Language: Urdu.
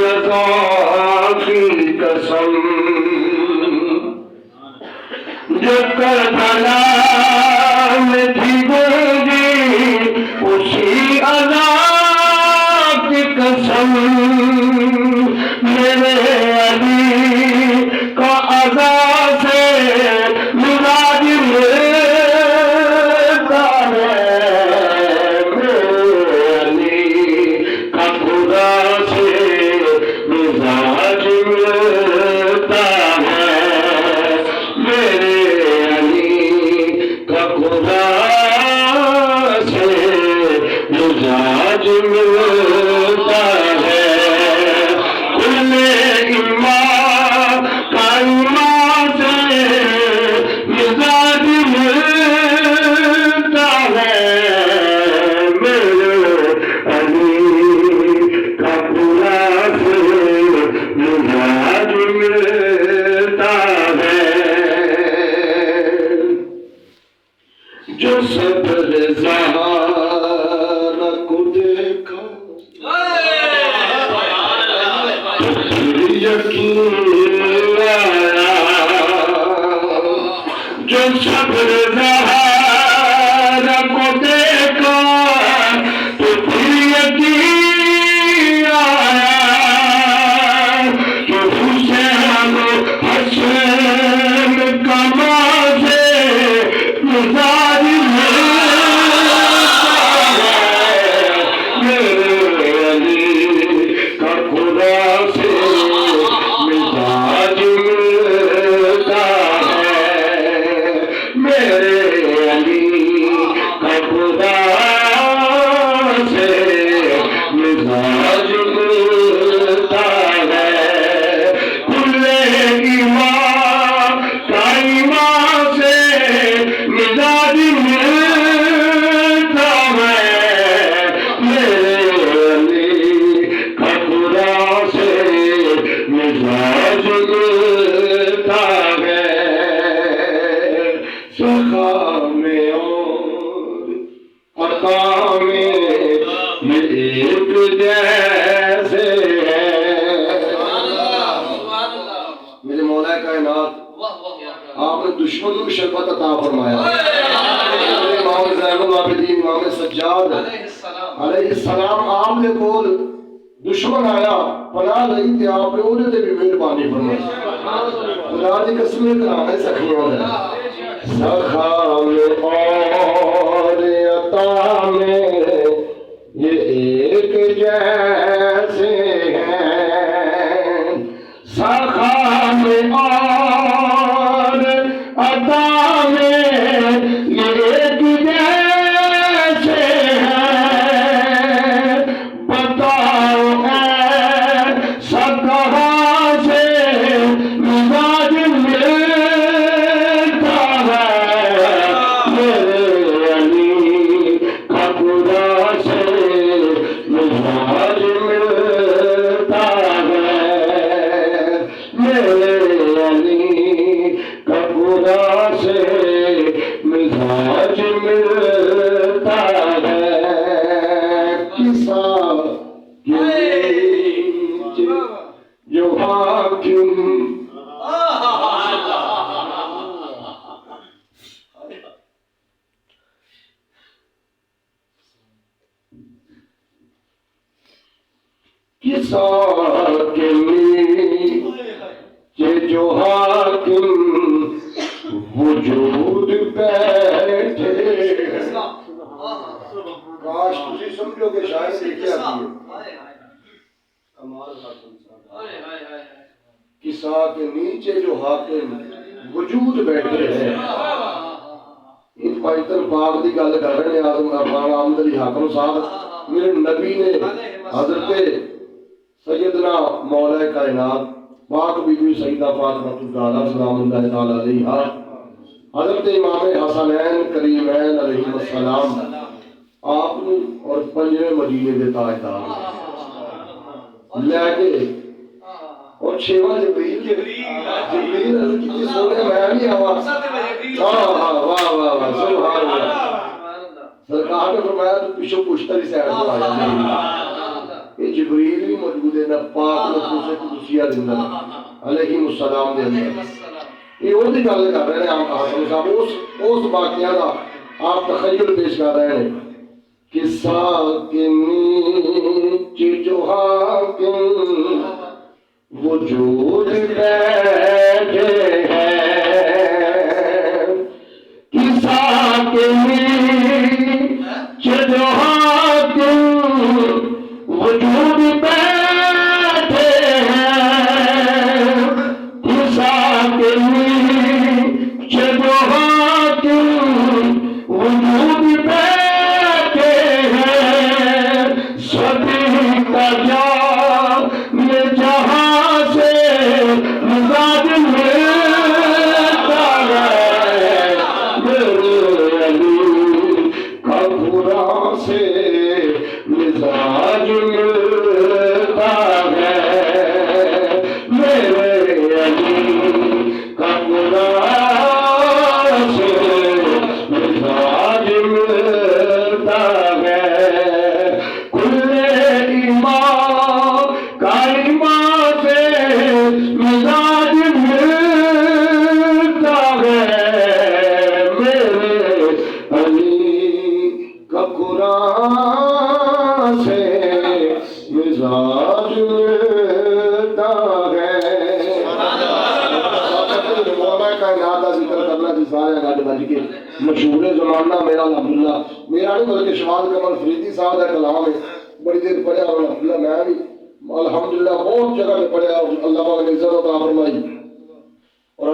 عطا کی قسم جو کربلا میں تھی گونجی اسی عطا کی قسم میرے علی کا عطا سے مزاج ملتا ہے میرے علی کا خدا سے مزاج ملتا ہے میرے علی کا خدا سے مزاج ملتا ہے کل ایمان کا ایمان سے مزاج ملتا ہے میرے علی کا خدا سے مزاج ملتا ہے جو صبر زہارا کو دیکھا تو پھر یقین آیا جو صبر زہارا کو دیکھا تو پھر یقین آیا کہ حسین حسین کما سے مزاج ملتا ہے میرے علی کا خدا سے مزاج ملتا ہے میرے علی کا خدا سے مزاج ملتا ہے کل ایمان کا ایمان سے مزاج ملتا ہے میرے علی کا خدا سے مزاج ملتا ہے سخا میں اور عطا میں یہ ایک جیسے ہے میرے مولا کائنات آپ نے دشمنوں کی شربت عطا فرمایا امام زین العابدین امام سجاد علیہ السلام آپ نے کول دشمن آیا پناہ لئی تھی آپ نے انہیں بھی مہربانی فرمائی خدا دی قسمیں کرانے سکھیوں نے سخا میں اور عطا میں یہ ایک جیسے ہیں سخا میں اور عطا میں یہ ایک جیسے ہیں بتاؤ ایسا کہاں سے مزاج ملتا ہے میرے علی کا خدا سے مزاج ملتا ہے میرے علی کا خدا سے مزاج ملتا ہے کسا جو حاکم کسا کے نیچے جو حاکم وجود بیٹھے کاش تسی سمجھو کہ شاید دیکھے آتی ہے کمال کسا کے نیچے جو حاکم وجود بیٹھے ہیں اس پائتن پاک دی گل کر رہے ہیں آدم افغان آمد علی حاکم صاحب میرے نبی نے حضرت سیدنا مولا کائنات پاک بی بی سیدہ فاطمہ سلام اللہ تعالی علیہا حضرت امام حسنین کریمین علیہ السلام آپ نے اور پنجرے مدینے دے تاجدار لے کے اور چھواں جبریل عرض کی سونے میں نہیں ہوا واہ واہ واہ سبحان اللہ سرکار نے فرمایا تو پیچھے پشتری سے آیا یہ جبریل بھی موجود ہے نہ پاک نفوس قدسیہ دے اندر علیہ السلام دے اندر یہ وہ دی گل کر رہے ہیں آپ حسن صاحب اس واقعہ دا آپ تخیل پیش کر رہے ہیں کہ ساکنی جو حاکم وجود بیٹھے ہیں کہ ساکنی جو حاکم وجود بیٹھے ہیں کہ ساکنی جو حاکم وجود بیٹھے ہیں سبھی کا جان میں جہاں سے مزاج ملتا ہے میرے علی کا برا سے مزاج ملتا ہے میرے علی کا برا سے مزاج ملتا ہے کل ایمان کا ایمان سے مزاج ملتا ہے میرے علی کا قرآن سے مزاج ملتا ہے مولا کائنات کا ذکر کرنا جی سارے گڈ بج کے مشہور زمانہ میرا الحمدللہ میرا نہیں بلکہ شمال کمل فریدی صاحب کا کلام ہے بڑی دیر پڑھیا اور الحمدللہ میں بھی الحمدللہ بہت جگہ پہ پڑھیا اللہ پاک نے عزت عطا فرمائی اور